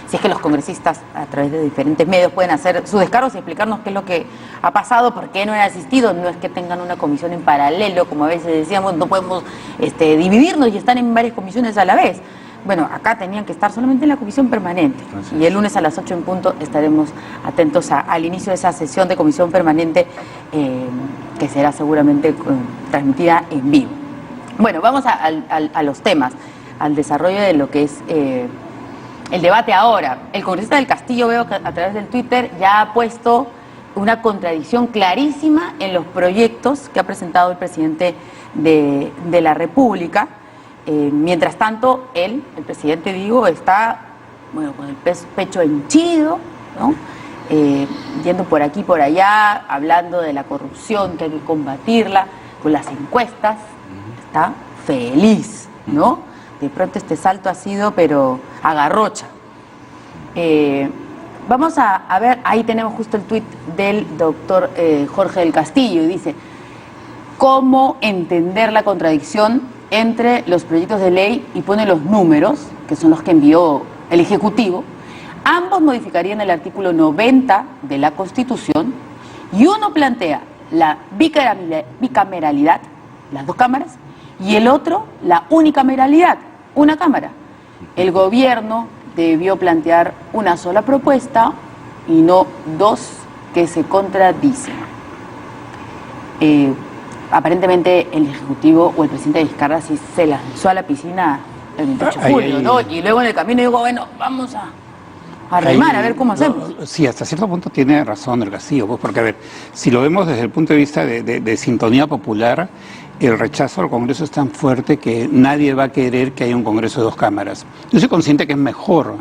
Si es que los congresistas a través de diferentes medios pueden hacer sus descargos y explicarnos qué es lo que ha pasado, por qué no han asistido. No es que tengan una comisión en paralelo, como a veces decíamos, no podemos dividirnos y estar en varias comisiones a la vez. Bueno, acá tenían que estar solamente en la comisión permanente. Y el lunes a las 8 en punto estaremos atentos al inicio de esa sesión de comisión permanente que será seguramente transmitida en vivo. Bueno, vamos a los temas, al desarrollo de lo que es el debate ahora. El congresista del Castillo, veo que a través del Twitter ya ha puesto una contradicción clarísima en los proyectos que ha presentado el presidente de la República. Mientras tanto, el presidente, digo, está con el pecho henchido, ¿no? Yendo por aquí, por allá, hablando de la corrupción, que hay que combatirla, con las encuestas, está feliz, ¿no? De pronto este salto ha sido, pero agarrocha. Vamos a ver, ahí tenemos justo el tuit del doctor Jorge del Castillo, y dice: ¿cómo entender la contradicción entre los proyectos de ley? Y pone los números, que son los que envió el Ejecutivo. Ambos modificarían el artículo 90 de la Constitución, y uno plantea la bicameralidad, las dos cámaras, y el otro la unicameralidad, una cámara. El gobierno debió plantear una sola propuesta y no dos que se contradicen. Aparentemente el Ejecutivo o el presidente Vizcarra sí se lanzó a la piscina el 28 de julio, ¿no? Y luego en el camino digo, bueno, vamos a remar, a ver cómo hacemos. Sí, hasta cierto punto tiene razón el Castillo, pues, porque a ver, si lo vemos desde el punto de vista de sintonía popular, el rechazo al Congreso es tan fuerte que nadie va a querer que haya un Congreso de dos cámaras. Yo soy consciente que es mejor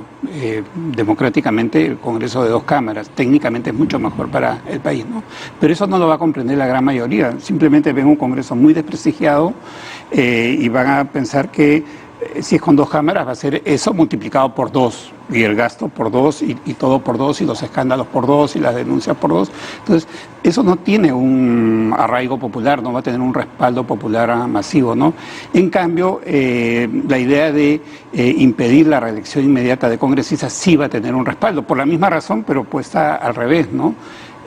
democráticamente el Congreso de dos cámaras, técnicamente es mucho mejor para el país, ¿no? Pero eso no lo va a comprender la gran mayoría. Simplemente ven un Congreso muy desprestigiado y van a pensar que si es con dos cámaras va a ser eso multiplicado por dos, y el gasto por dos, y todo por dos, y los escándalos por dos, y las denuncias por dos. Entonces, eso no tiene un arraigo popular, no va a tener un respaldo popular masivo, ¿no? En cambio, la idea de impedir la reelección inmediata de congresistas sí va a tener un respaldo, por la misma razón, pero puesta al revés, ¿no?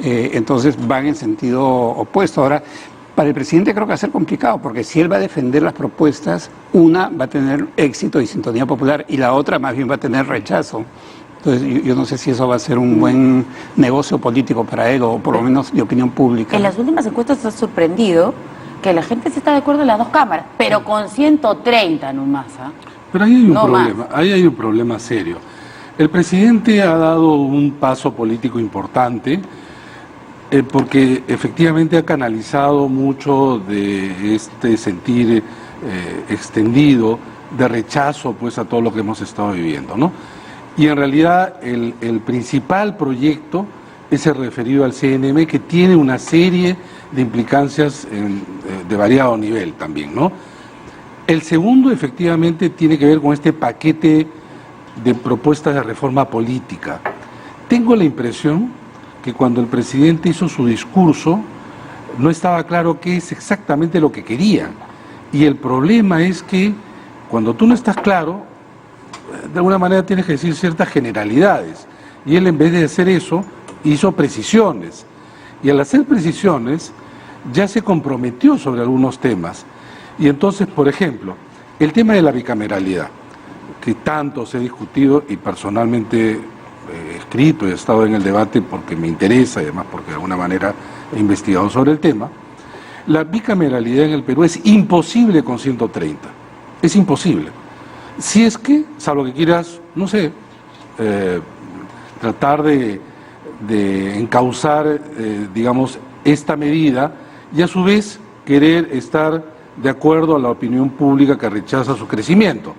Entonces van en sentido opuesto. Ahora, para el presidente creo que va a ser complicado, porque si él va a defender las propuestas, una va a tener éxito y sintonía popular, y la otra más bien va a tener rechazo. Entonces yo no sé si eso va a ser un buen negocio político para él, o por lo menos de opinión pública. En las últimas encuestas se ha sorprendido que la gente sí está de acuerdo en las dos cámaras, pero con 130 nomás. Pero ahí hay un problema, ahí hay un problema serio. El presidente ha dado un paso político importante, porque efectivamente ha canalizado mucho de este sentir extendido de rechazo, pues, a todo lo que hemos estado viviendo, ¿no? Y en realidad el principal proyecto es el referido al CNM, que tiene una serie de implicancias de variado nivel también, ¿no? El segundo efectivamente tiene que ver con este paquete de propuestas de reforma política. Tengo la impresión que cuando el presidente hizo su discurso no estaba claro qué es exactamente lo que quería. Y el problema es que cuando tú no estás claro, de alguna manera tienes que decir ciertas generalidades. Y él, en vez de hacer eso, hizo precisiones. Y al hacer precisiones ya se comprometió sobre algunos temas. Y entonces, por ejemplo, el tema de la bicameralidad, que tanto se ha discutido, y personalmente escrito y he estado en el debate porque me interesa y además porque de alguna manera he investigado sobre el tema. La bicameralidad en el Perú es imposible con 130, es imposible. Si es que, salvo que quieras, no sé, tratar de encauzar, digamos, esta medida, y a su vez querer estar de acuerdo a la opinión pública que rechaza su crecimiento.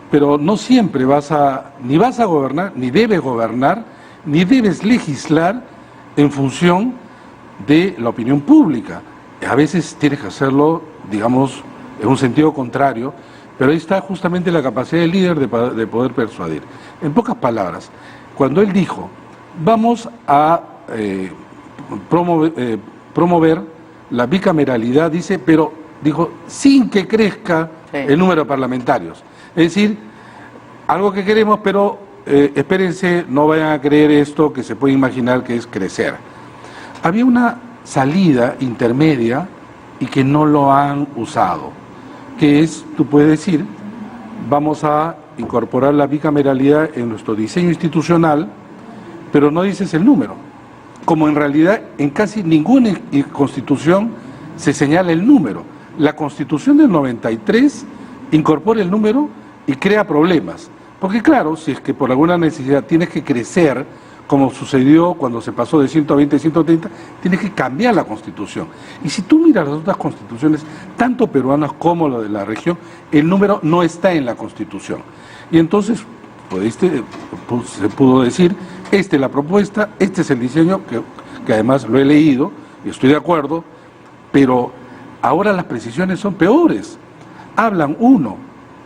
Pero no siempre ni vas a gobernar, ni debes gobernar, ni debes legislar en función de la opinión pública. A veces tienes que hacerlo, digamos, en un sentido contrario, pero ahí está justamente la capacidad del líder de poder persuadir. En pocas palabras, cuando él dijo, vamos a promover la bicameralidad, dice, pero dijo, sin que crezca el número de parlamentarios. Es decir, algo que queremos, pero espérense, no vayan a creer esto que se puede imaginar que es crecer. Había una salida intermedia y que no lo han usado, que es, tú puedes decir, vamos a incorporar la bicameralidad en nuestro diseño institucional, pero no dices el número. Como en realidad en casi ninguna constitución se señala el número. La Constitución del 93 incorpora el número y crea problemas. Porque claro, si es que por alguna necesidad tienes que crecer, como sucedió cuando se pasó de 120 a 130, tienes que cambiar la Constitución. Y si tú miras las otras constituciones, tanto peruanas como la de la región, el número no está en la Constitución. Y entonces se pudo decir, esta es la propuesta, este es el diseño, que además lo he leído y estoy de acuerdo, pero ahora las precisiones son peores. Hablan, uno,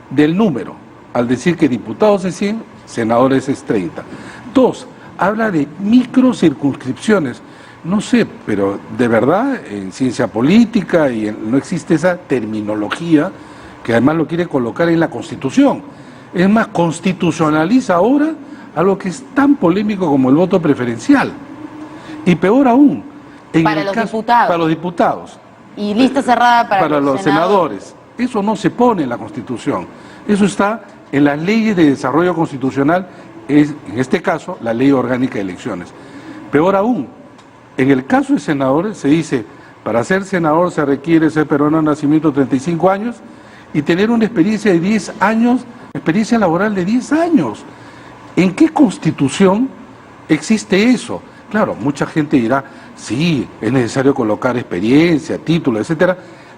del número, al decir que diputados es 100, senadores es 30. Dos, habla de microcircunscripciones. No sé, pero de verdad en ciencia política no existe esa terminología que además lo quiere colocar en la Constitución. Es más, constitucionaliza ahora algo que es tan polémico como el voto preferencial. Y peor aún, para los diputados. Y lista cerrada para los senadores. Eso no se pone en la Constitución. Eso está en las leyes de desarrollo constitucional, en este caso, la Ley Orgánica de Elecciones. Peor aún, en el caso de senadores se dice, para ser senador se requiere ser peruano de nacimiento 35 años y tener una experiencia de 10 años, experiencia laboral de 10 años. ¿En qué constitución existe eso? Claro, mucha gente dirá, sí, es necesario colocar experiencia, título, etcétera.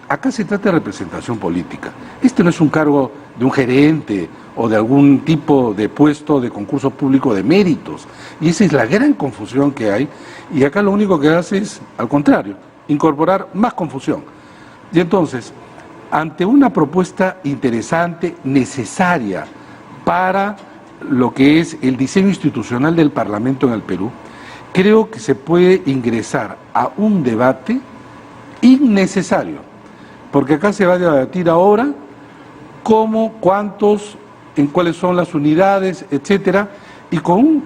Acá se trata de representación política. Este no es un cargo de un gerente o de algún tipo de puesto de concurso público de méritos. Y esa es la gran confusión que hay. Y acá lo único que hace es, al contrario, incorporar más confusión. Y entonces, ante una propuesta interesante, necesaria para lo que es el diseño institucional del Parlamento en el Perú, creo que se puede ingresar a un debate innecesario, porque acá se va a debatir ahora cómo, cuántos, en cuáles son las unidades, etcétera, y con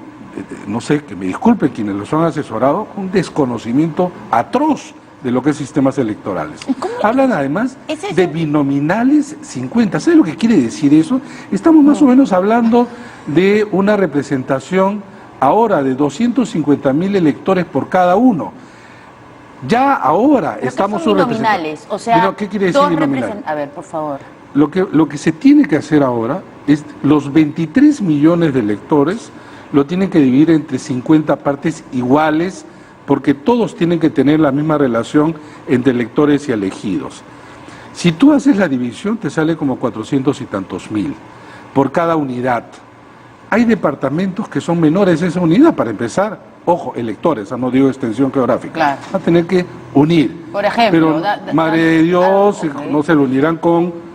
no sé, que me disculpen quienes los han asesorado, un desconocimiento atroz de lo que es sistemas electorales. Hablan además de binominales 50. ¿Sabes lo que quiere decir eso? Estamos más o menos hablando de una representación ahora de 250.000 electores por cada uno. Ya ahora estamos binominales, o sea, ¿qué quiere decir binominal? A ver, por favor. Lo que se tiene que hacer ahora es los 23 millones de electores lo tienen que dividir entre 50 partes iguales, porque todos tienen que tener la misma relación entre electores y elegidos. Si tú haces la división, te sale como 400 y tantos mil por cada unidad. Hay departamentos que son menores de esa unidad, para empezar, ojo, electores, no digo extensión geográfica, claro. Va a tener que unir. Por ejemplo, pero Madre de Dios, okay, no se lo unirán con...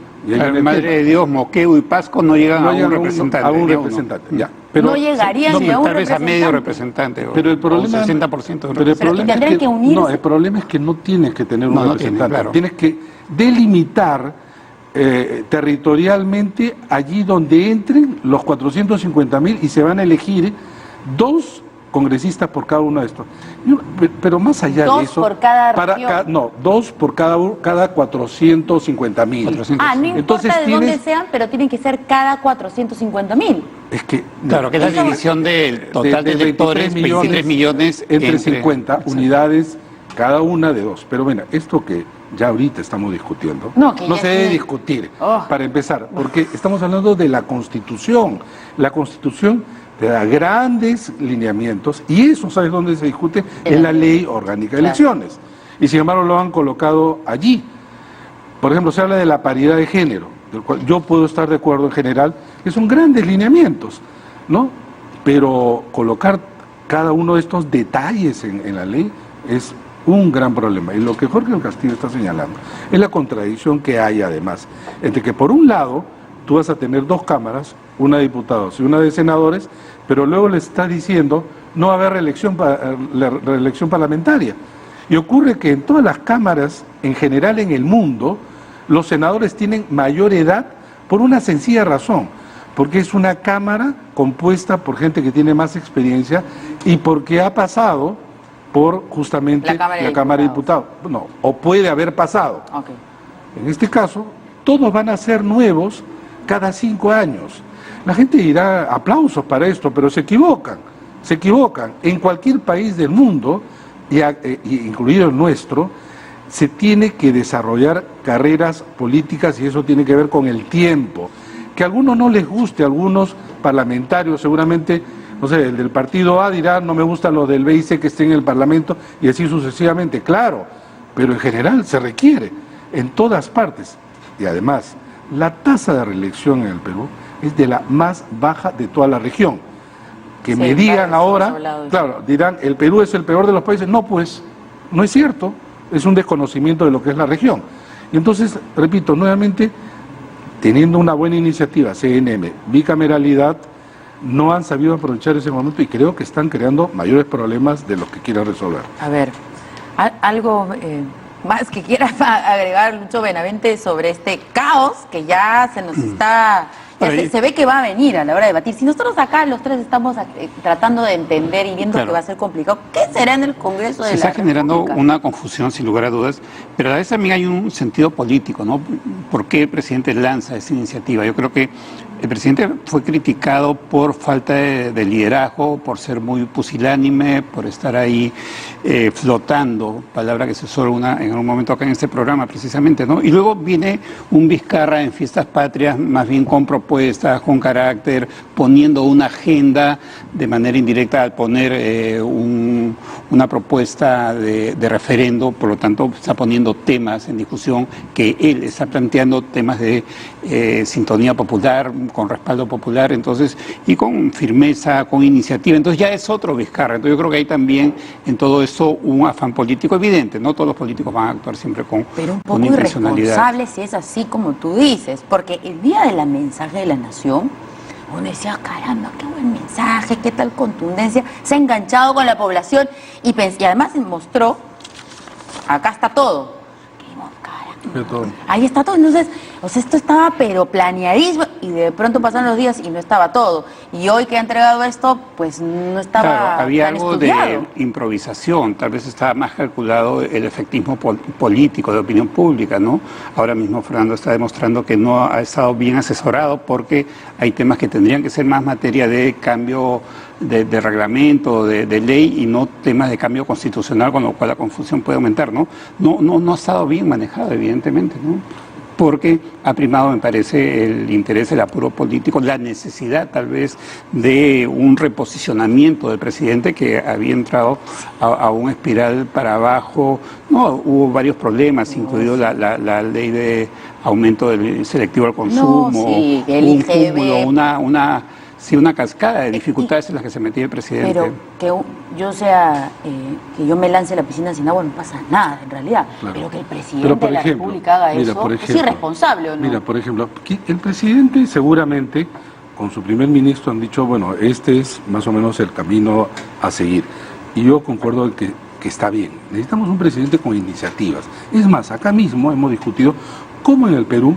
Madre de Dios, Moquegua y Pasco no llegan a un representante. A un representante, ya. Pero, no llegarían ni a un tal vez a medio representante, pero el problema, 60%. Pero el problema es que, no, el problema es que no tienes que tener un representante, claro. Tienes que delimitar territorialmente allí donde entren los 450.000 y se van a elegir 2 congresistas por cada uno de estos. Pero más allá de eso... ¿2 por cada región? No, 2 por cada 450.000. Ah, no importa. Entonces, de dónde sean, pero tienen que ser cada 450.000. Es que... Claro, que es la división del total de electores, 23 millones entre 50 unidades, cada una de 2. Pero bueno, esto que ya ahorita estamos discutiendo, no se debe discutir, para empezar, porque estamos hablando de la Constitución. La Constitución te da grandes lineamientos y eso, ¿sabes dónde se discute? En la Ley Orgánica de Elecciones. Y sin embargo lo han colocado allí. Por ejemplo, se habla de la paridad de género, del cual yo puedo estar de acuerdo en general, que son grandes lineamientos, ¿no? Pero colocar cada uno de estos detalles en la ley es un gran problema. Y lo que Jorge del Castillo está señalando es la contradicción que hay además, entre que por un lado tú vas a tener 2 cámaras, una de diputados y una de senadores, pero luego le está diciendo no va a haber reelección parlamentaria. Y ocurre que en todas las cámaras, en general en el mundo, los senadores tienen mayor edad por una sencilla razón, porque es una Cámara compuesta por gente que tiene más experiencia y porque ha pasado por justamente la Cámara de Diputados. No, o puede haber pasado. Okay. En este caso, todos van a ser nuevos cada 5 años. La gente dirá aplausos para esto, pero se equivocan. En cualquier país del mundo, incluido el nuestro, se tiene que desarrollar carreras políticas y eso tiene que ver con el tiempo. Que a algunos no les guste, a algunos parlamentarios seguramente, no sé, el del partido A dirá no me gusta lo del B y C que esté en el Parlamento y así sucesivamente, claro, pero en general se requiere en todas partes. Y además, la tasa de reelección en el Perú es de la más baja de toda la región. Que sí, me digan ahora, claro, dirán, el Perú es el peor de los países. No, pues, no es cierto, es un desconocimiento de lo que es la región. Y entonces, repito, nuevamente, teniendo una buena iniciativa, CNM, bicameralidad, no han sabido aprovechar ese momento y creo que están creando mayores problemas de los que quieren resolver. A ver, algo más que quiera agregar, Lucho Benavente, sobre este caos que ya se nos está... Se ve que va a venir a la hora de debatir. Si nosotros acá los tres estamos tratando de entender y viendo que va a ser complicado, ¿qué será en el Congreso de la República? Se está generando una confusión, sin lugar a dudas, pero a la vez también hay un sentido político, ¿no? ¿Por qué el presidente lanza esta iniciativa? Yo creo que el presidente fue criticado por falta de liderazgo, por ser muy pusilánime, por estar ahí flotando, palabra que se usó en un momento acá en este programa precisamente, ¿no? Y luego viene un Vizcarra en Fiestas Patrias, más bien con propuestas, con carácter, poniendo una agenda de manera indirecta al poner una propuesta de referendo, por lo tanto está poniendo temas en discusión que él está planteando, temas de sintonía popular, con respaldo popular, entonces, y con firmeza, con iniciativa, entonces ya es otro Vizcarra. Entonces yo creo que hay también en todo esto un afán político evidente, no todos los políticos van a actuar siempre con intencionalidad. Pero un poco irresponsable si es así como tú dices, porque el día de la mensaje de la Nación, uno decía, caramba, qué buen mensaje, qué tal contundencia, se ha enganchado con la población y además mostró, acá está todo. Ahí está todo, entonces, o sea, esto estaba pero planeadísimo y de pronto pasaron los días y no estaba todo. Y hoy que ha entregado esto, pues no estaba claro, había tan algo estudiado. de improvisación, tal vez estaba más calculado el efectismo político de opinión pública, ¿no? Ahora mismo Fernando está demostrando que no ha estado bien asesorado porque hay temas que tendrían que ser más materia de cambio de reglamento, de ley y no temas de cambio constitucional, con lo cual la confusión puede aumentar, ¿no? No ha estado bien manejado, evidentemente, ¿no? Porque ha primado, me parece, el interés, el apuro político, la necesidad tal vez de un reposicionamiento del presidente que había entrado a un espiral para abajo. No, hubo varios problemas, incluido la ley de aumento del selectivo al consumo, sí, el un IGB. cúmulo, una cascada de dificultades en las que se metía el presidente. Pero que yo me lance a la piscina sin agua no pasa nada, en realidad. Claro. Pero que el presidente de la República haga eso, ¿es irresponsable o no? Mira, por ejemplo, el presidente seguramente, con su primer ministro, han dicho, bueno, este es más o menos el camino a seguir. Y yo concuerdo en que está bien. Necesitamos un presidente con iniciativas. Es más, acá mismo hemos discutido cómo en el Perú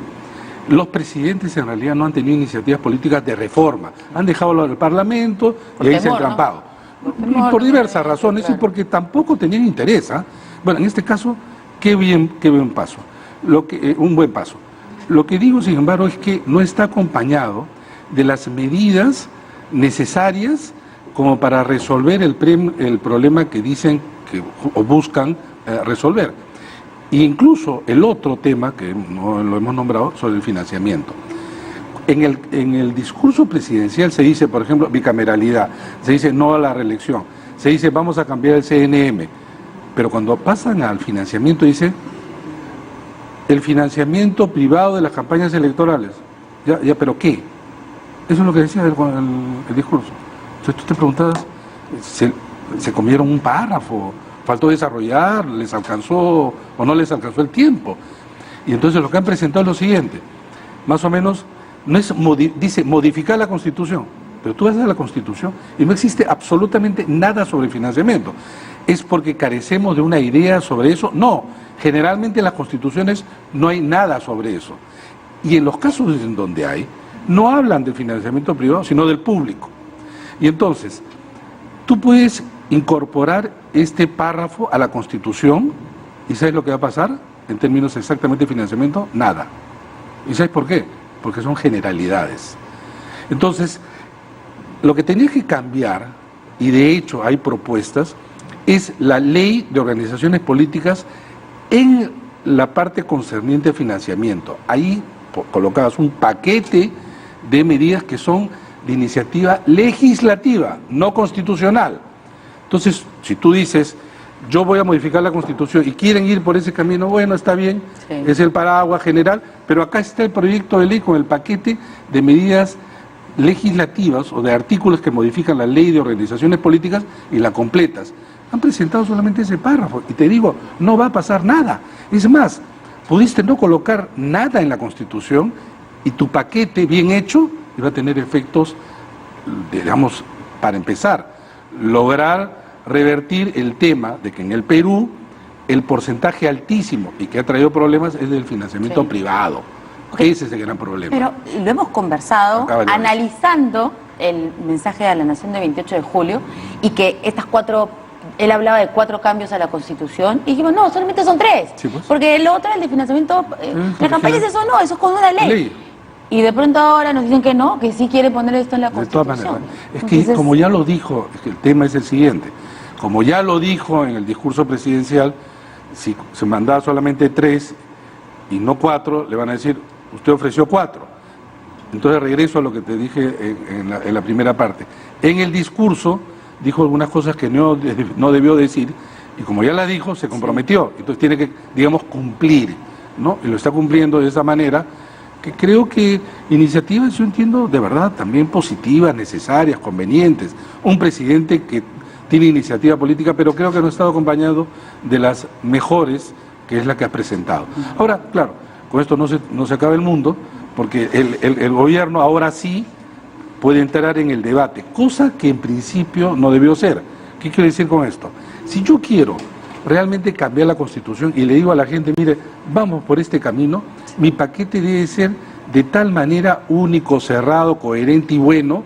los presidentes en realidad no han tenido iniciativas políticas de reforma. Han dejado lo del Parlamento y ahí se han entrampado. Por diversas razones y porque tampoco tenían interés. Bueno, en este caso, qué buen paso. Un buen paso. Lo que digo, sin embargo, es que no está acompañado de las medidas necesarias como para resolver el problema que dicen o buscan resolver. E incluso el otro tema, que no lo hemos nombrado, sobre el financiamiento. En el discurso presidencial se dice, por ejemplo, bicameralidad, se dice no a la reelección, se dice vamos a cambiar el CNM, pero cuando pasan al financiamiento dice el financiamiento privado de las campañas electorales. Ya, ¿pero qué? Eso es lo que decía el discurso. Entonces tú te preguntas, ¿se comieron un párrafo? ¿Faltó desarrollar? ¿Les alcanzó o no les alcanzó el tiempo? Y entonces lo que han presentado es lo siguiente, más o menos, dice modificar la Constitución, pero tú vas a la Constitución y no existe absolutamente nada sobre financiamiento. ¿Es porque carecemos de una idea sobre eso? No, generalmente en las constituciones no hay nada sobre eso. Y en los casos en donde hay, no hablan del financiamiento privado, sino del público. Y entonces, tú puedes incorporar este párrafo a la Constitución, ¿y sabes lo que va a pasar? En términos exactamente de financiamiento, nada. ¿Y sabes por qué? Porque son generalidades. Entonces, lo que tenía que cambiar, y de hecho hay propuestas, es la ley de organizaciones políticas en la parte concerniente a financiamiento. Ahí colocabas un paquete de medidas que son de iniciativa legislativa, no constitucional. Entonces, si tú dices, yo voy a modificar la Constitución y quieren ir por ese camino, bueno, está bien, sí, es el paraguas general, pero acá está el proyecto de ley con el paquete de medidas legislativas o de artículos que modifican la ley de organizaciones políticas y la completas. Han presentado solamente ese párrafo y te digo, no va a pasar nada. Es más, pudiste no colocar nada en la Constitución y tu paquete bien hecho iba a tener efectos, digamos, para empezar, lograr revertir el tema de que en el Perú el porcentaje altísimo y que ha traído problemas es del financiamiento privado. Okay. Ese es el gran problema. Pero lo hemos conversado analizando el mensaje de la Nación del 28 de julio y que estas él hablaba de 4 cambios a la Constitución y dijimos, no, solamente son 3. Sí, pues. Porque lo otro, el de financiamiento, la campaña es eso, no, eso es con una ley. Y de pronto ahora nos dicen que no, que sí quiere poner esto en la Constitución. De todas maneras, es que entonces, como ya lo dijo, es que el tema es el siguiente, como ya lo dijo en el discurso presidencial, si se mandaba solamente 3 y no 4, le van a decir, usted ofreció 4. Entonces regreso a lo que te dije en la primera parte. En el discurso dijo algunas cosas que no debió decir, y como ya las dijo, se comprometió. Entonces tiene que, digamos, cumplir, ¿no? Y lo está cumpliendo de esa manera, que creo que iniciativas, yo entiendo, de verdad, también positivas, necesarias, convenientes. Un presidente que tiene iniciativa política, pero creo que no ha estado acompañado de las mejores, que es la que ha presentado. Ahora, claro, con esto no se acaba el mundo, porque el gobierno ahora sí puede entrar en el debate, cosa que en principio no debió ser. ¿Qué quiero decir con esto? Si yo quiero realmente cambiar la Constitución y le digo a la gente, mire, vamos por este camino, mi paquete debe ser de tal manera único, cerrado, coherente y bueno,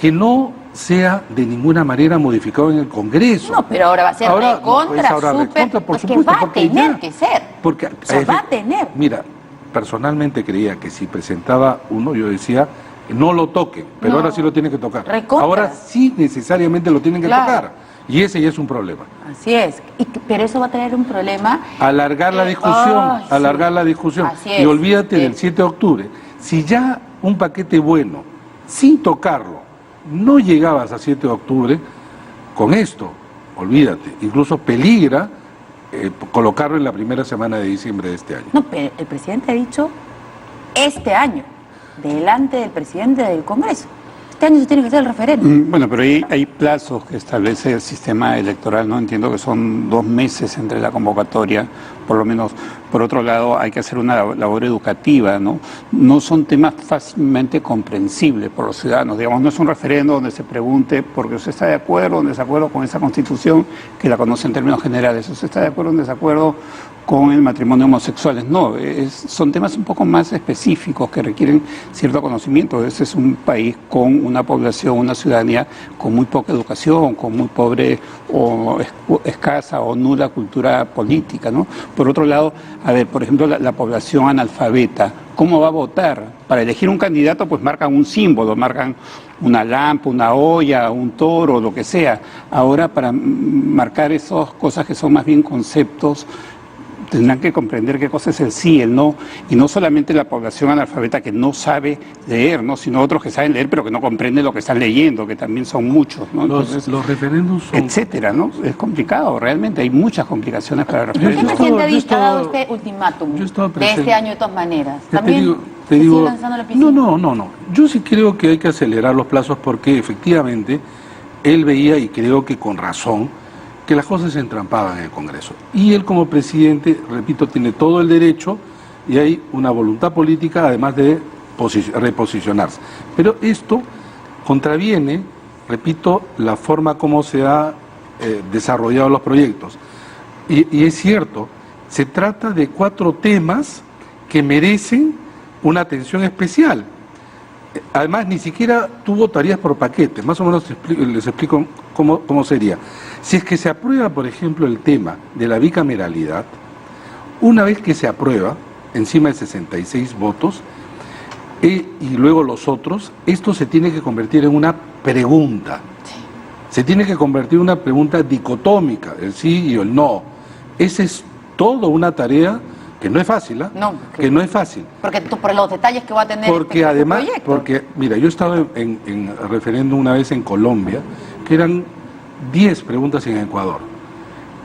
que no sea de ninguna manera modificado en el Congreso. No, pero ahora va a ser de contra, súper, porque va a tener que ser. Porque, o sea, va a tener. Mira, personalmente creía que si presentaba uno, yo decía, no lo toquen, pero no, ahora sí lo tienen que tocar. Recontra. Ahora sí necesariamente lo tienen que tocar. Y ese ya es un problema. Así es. Pero eso va a tener un problema. Alargar la discusión, alargar la discusión. Y olvídate del 7 de octubre. Si ya un paquete bueno, sin tocarlo, no llegabas a 7 de octubre, con esto, olvídate. Incluso peligra colocarlo en la primera semana de diciembre de este año. No, pero el presidente ha dicho este año, delante del presidente del Congreso. Este año se tiene que hacer el referéndum. Bueno, pero hay plazos que establece el sistema electoral, ¿no? Entiendo que son 2 meses entre la convocatoria, por lo menos. Por otro lado, hay que hacer una labor educativa, ¿no? No son temas fácilmente comprensibles por los ciudadanos. Digamos, no es un referéndum donde se pregunte porque usted está de acuerdo o en desacuerdo con esa Constitución, que la conoce en términos generales. Usted está de acuerdo o en desacuerdo con el matrimonio homosexuales. No, son temas un poco más específicos que requieren cierto conocimiento. Este es un país con una población, una ciudadanía con muy poca educación, con muy pobre o escasa o nula cultura política, ¿no? Por otro lado, a ver, por ejemplo, la población analfabeta, ¿cómo va a votar? Para elegir un candidato, pues marcan un símbolo, marcan una lámpara, una olla, un toro, lo que sea. Ahora, para marcar esas cosas que son más bien conceptos, tendrán que comprender qué cosa es el sí, el no, y no solamente la población analfabeta que no sabe leer, ¿no? Sino otros que saben leer pero que no comprenden lo que están leyendo, que también son muchos, ¿no? Entonces, los referéndums son... etcétera, ¿no? Es complicado, realmente, hay muchas complicaciones para el referéndum. ¿Por qué el presidente ha dado este ultimátum de este año de todas maneras? ¿También te digo, lanzando la piscina? No. Yo sí creo que hay que acelerar los plazos porque efectivamente él veía, y creo que con razón, que las cosas se entrampaban en el Congreso. Y él como presidente, repito, tiene todo el derecho y hay una voluntad política además de reposicionarse. Pero esto contraviene, repito, la forma como se ha desarrollado los proyectos. Y es cierto, se trata de 4 temas que merecen una atención especial. Además, ni siquiera tuvo tareas por paquete. Más o menos les explico cómo sería. Si es que se aprueba, por ejemplo, el tema de la bicameralidad, una vez que se aprueba, encima de 66 votos, y luego los otros, esto se tiene que convertir en una pregunta. Se tiene que convertir en una pregunta dicotómica, el sí y el no. Esa es toda una tarea que no es fácil, ¿eh? No, que no es fácil. Porque por los detalles que va a tener porque este además, proyecto. porque mira, yo he estado en referéndum una vez en Colombia, que eran 10 preguntas en Ecuador,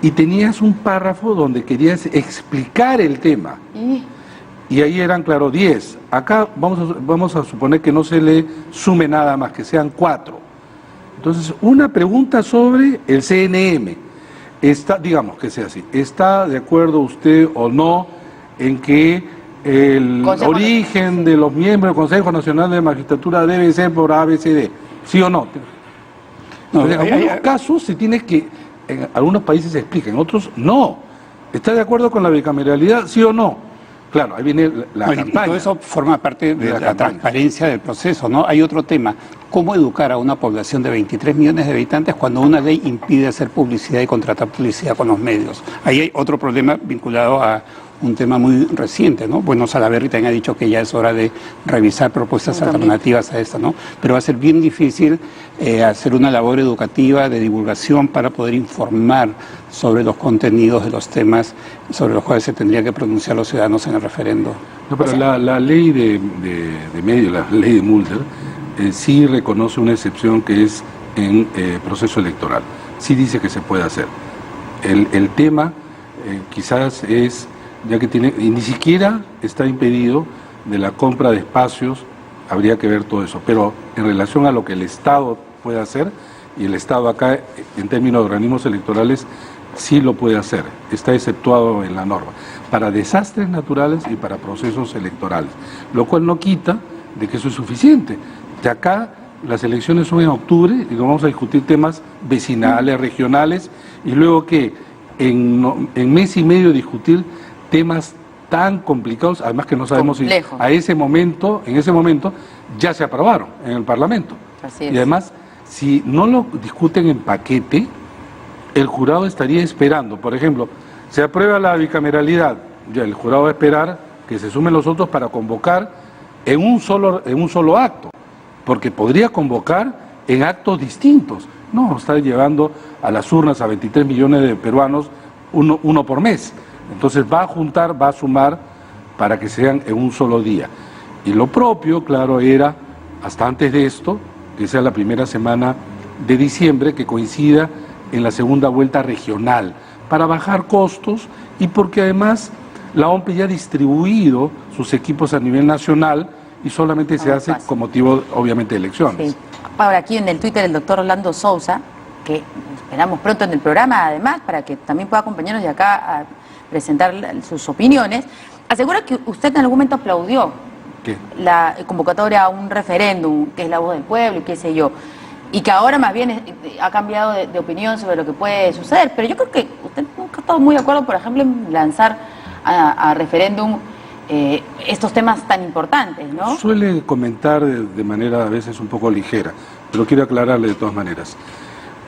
y tenías un párrafo donde querías explicar el tema, y ahí eran, claro, 10. Acá vamos a suponer que no se le sume nada más, que sean 4. Entonces, una pregunta sobre el CNM. Digamos que sea así, ¿está de acuerdo usted o no en que el origen de los miembros del Consejo Nacional de Magistratura debe ser por ABCD? ¿Sí o no? En algunos casos se tiene que, en algunos países se explica, en otros no. ¿Está de acuerdo con la bicameralidad? ¿Sí o no? Claro, ahí viene la campaña. Y todo eso forma parte de la transparencia del proceso, ¿no? Hay otro tema, ¿cómo educar a una población de 23 millones de habitantes cuando una ley impide hacer publicidad y contratar publicidad con los medios? Ahí hay otro problema vinculado a un tema muy reciente, ¿no? Bueno, Salaverry también ha dicho que ya es hora de revisar propuestas alternativas a esta, ¿no? Pero va a ser bien difícil hacer una labor educativa de divulgación para poder informar sobre los contenidos de los temas sobre los cuales se tendría que pronunciar los ciudadanos en el referendo. No, pero la ley de medios, la ley de Mulder, sí reconoce una excepción que es en proceso electoral. Sí dice que se puede hacer. El tema quizás es, ya que tiene, y ni siquiera está impedido de la compra de espacios, habría que ver todo eso, pero en relación a lo que el Estado puede hacer, y el Estado acá, en términos de organismos electorales, sí lo puede hacer, está exceptuado en la norma, para desastres naturales y para procesos electorales, lo cual no quita de que eso es suficiente. De acá, las elecciones son en octubre y vamos a discutir temas vecinales, regionales, y luego que en mes y medio discutir temas tan complicados, además que no sabemos si en ese momento ya se aprobaron en el Parlamento. Así es. Y además, si no lo discuten en paquete, el jurado estaría esperando. Por ejemplo, se aprueba la bicameralidad, ya el jurado va a esperar que se sumen los otros para convocar en un solo acto, porque podría convocar en actos distintos. No, está llevando a las urnas a 23 millones de peruanos, uno por mes. Entonces va a juntar, va a sumar para que sean en un solo día. Y lo propio, claro, era, hasta antes de esto, que sea la primera semana de diciembre, que coincida en la segunda vuelta regional, para bajar costos y porque además la OMP ya ha distribuido sus equipos a nivel nacional y solamente se hace con motivo, obviamente, de elecciones. Sí. Ahora, aquí en el Twitter, el doctor Orlando Sousa, que esperamos pronto en el programa, además, para que también pueda acompañarnos de acá a presentar sus opiniones, asegura que usted en algún momento aplaudió la convocatoria a un referéndum, que es la voz del pueblo y qué sé yo, y que ahora más bien ha cambiado de opinión sobre lo que puede suceder, pero yo creo que usted nunca ha estado muy de acuerdo, por ejemplo, en lanzar a referéndum estos temas tan importantes, ¿no? Suele comentar de manera a veces un poco ligera, pero quiero aclararle de todas maneras.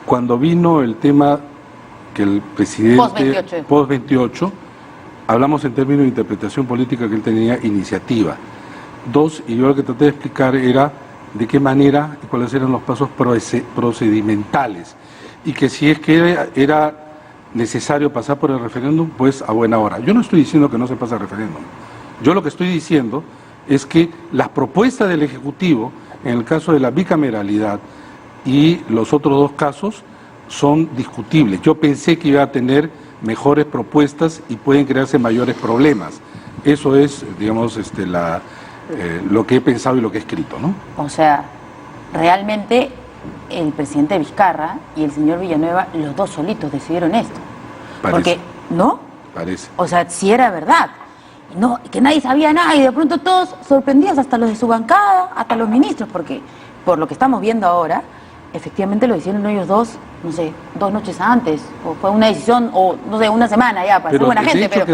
Cuando vino el tema que el presidente post-28, hablamos en términos de interpretación política, que él tenía iniciativa. 2, y yo lo que traté de explicar era de qué manera y cuáles eran los pasos procedimentales, y que si es que era necesario pasar por el referéndum, pues a buena hora. Yo no estoy diciendo que no se pase el referéndum. Yo lo que estoy diciendo es que las propuestas del Ejecutivo, en el caso de la bicameralidad y los otros 2 casos, son discutibles. Yo pensé que iba a tener mejores propuestas y pueden crearse mayores problemas. Eso es, digamos, lo que he pensado y lo que he escrito, ¿no? O sea, realmente el presidente Vizcarra y el señor Villanueva, los dos solitos decidieron esto. Parece. Porque, ¿no? Parece. O sea, si era verdad. No, que nadie sabía nada y de pronto todos sorprendidos, hasta los de su bancada, hasta los ministros, porque por lo que estamos viendo ahora, efectivamente lo hicieron ellos dos, no sé, 2 noches antes, o fue una decisión, o no sé, una semana ya, para ser buena gente, pero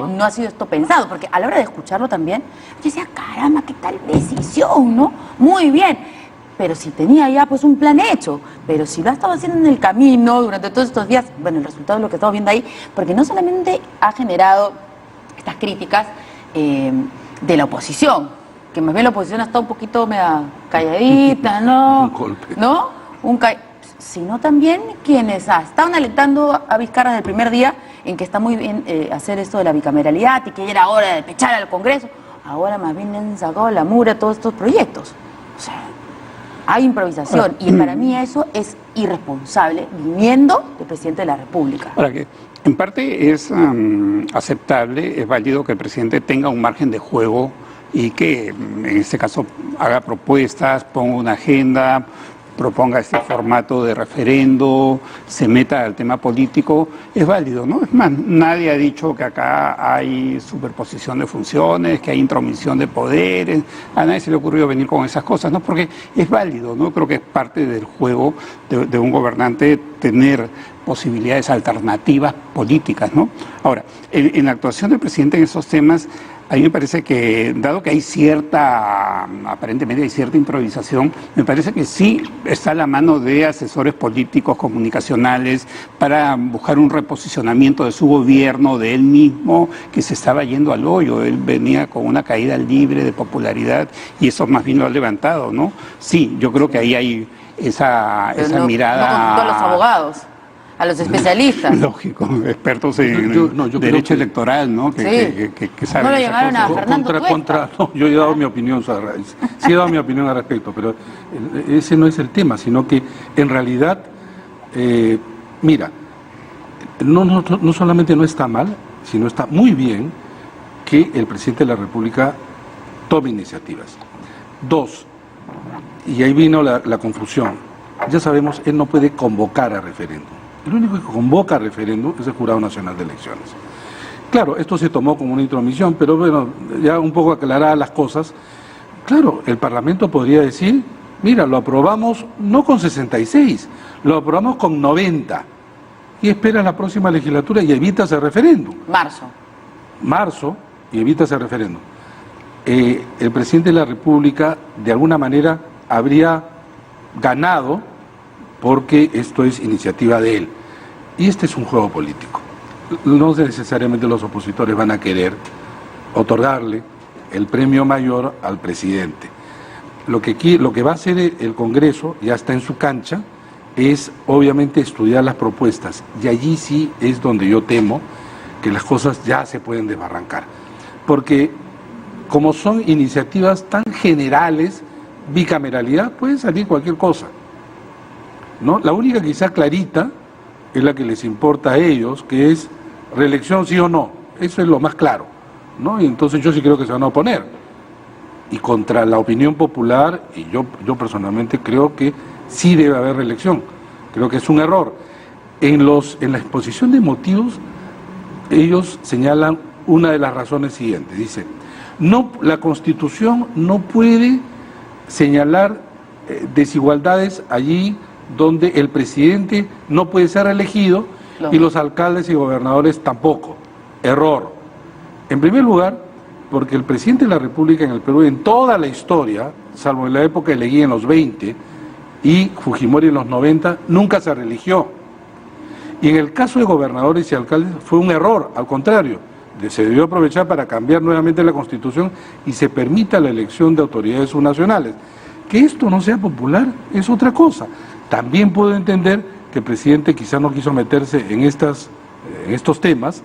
no ha sido esto pensado, porque a la hora de escucharlo también, yo decía, caramba, qué tal decisión, ¿no? Muy bien, pero si tenía ya pues un plan hecho, pero si lo ha estado haciendo en el camino durante todos estos días, bueno, el resultado es lo que estamos viendo ahí, porque no solamente ha generado estas críticas de la oposición, que más bien la oposición ha estado un poquito media calladita, ¿no? Un golpe. ¿No? Sino también quienes estaban alentando a Vizcarra desde el primer día en que está muy bien hacer esto de la bicameralidad y que ya era hora de pechar al Congreso. Ahora más bien le han sacado la mugre a todos estos proyectos. O sea, hay improvisación y para mí eso es irresponsable viniendo del presidente de la República. Ahora que en parte es aceptable, es válido que el presidente tenga un margen de juego y que en este caso haga propuestas, ponga una agenda, proponga este formato de referendo, se meta al tema político, es válido, ¿no? Es más, nadie ha dicho que acá hay superposición de funciones, que hay intromisión de poderes, a nadie se le ocurrió venir con esas cosas, ¿no? Porque es válido, ¿no? Creo que es parte del juego de un gobernante tener posibilidades alternativas políticas, ¿no? Ahora, en la actuación del presidente en esos temas, a mí me parece que, dado que hay aparentemente hay cierta improvisación, me parece que sí está a la mano de asesores políticos, comunicacionales, para buscar un reposicionamiento de su gobierno, de él mismo, que se estaba yendo al hoyo. Él venía con una caída libre de popularidad y eso más bien lo ha levantado, ¿no? Sí, yo creo que ahí hay esa mirada... No consultó a los abogados, a los especialistas. Lógico, expertos en derecho electoral, ¿no? Que saben. No lo llamaron a Fernando no, yo he dado mi opinión, sí he dado mi opinión al respecto, pero ese no es el tema, sino que en realidad, mira, no solamente no está mal, sino está muy bien que el presidente de la República tome iniciativas. 2, y ahí vino la confusión, ya sabemos, él no puede convocar a referéndum. El único que convoca a referéndum es el Jurado Nacional de Elecciones. Claro, esto se tomó como una intromisión, pero bueno, ya un poco aclaradas las cosas, claro, el Parlamento podría decir, mira, lo aprobamos no con 66, lo aprobamos con 90, y espera la próxima legislatura y evitas el referéndum. Marzo, y evitas el referéndum. El presidente de la República, de alguna manera, habría ganado porque esto es iniciativa de él. Y este es un juego político. No necesariamente los opositores van a querer otorgarle el premio mayor al presidente. Lo que va a hacer el Congreso, ya está en su cancha, es obviamente estudiar las propuestas. Y allí sí es donde yo temo que las cosas ya se pueden desbarrancar. Porque como son iniciativas tan generales, bicameralidad, puede salir cualquier cosa, ¿no? La única quizá clarita es la que les importa a ellos, que es reelección sí o no. Eso es lo más claro, ¿no? Y entonces yo sí creo que se van a oponer. Y contra la opinión popular, y yo personalmente creo que sí debe haber reelección. Creo que es un error. En la exposición de motivos, ellos señalan una de las razones siguientes. Dice, la Constitución no puede señalar desigualdades allí donde el presidente no puede ser elegido y los alcaldes y gobernadores tampoco. Error. En primer lugar, porque el presidente de la República en el Perú, en toda la historia, salvo en la época de Leguía en los 20 y Fujimori en los 90, nunca se reeligió. Y en el caso de gobernadores y alcaldes fue un error, al contrario, se debió aprovechar para cambiar nuevamente la Constitución y se permita la elección de autoridades subnacionales. Que esto no sea popular es otra cosa. También puedo entender que el presidente quizá no quiso meterse en estos temas,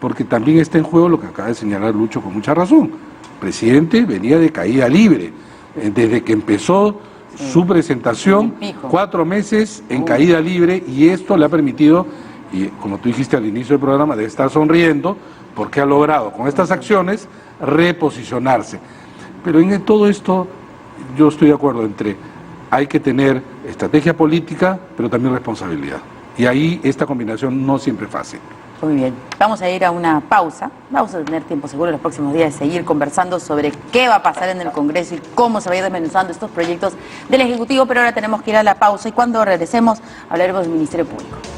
porque también está en juego lo que acaba de señalar Lucho con mucha razón. El presidente venía de caída libre, desde que empezó su presentación, 4 meses en caída libre, y esto le ha permitido, y como tú dijiste al inicio del programa, de estar sonriendo, porque ha logrado con estas acciones reposicionarse. Pero en todo esto yo estoy de acuerdo hay que tener estrategia política, pero también responsabilidad. Y ahí esta combinación no siempre es fácil. Muy bien, vamos a ir a una pausa. Vamos a tener tiempo seguro en los próximos días de seguir conversando sobre qué va a pasar en el Congreso y cómo se va a ir desmenuzando estos proyectos del Ejecutivo, pero ahora tenemos que ir a la pausa y cuando regresemos hablaremos del Ministerio Público.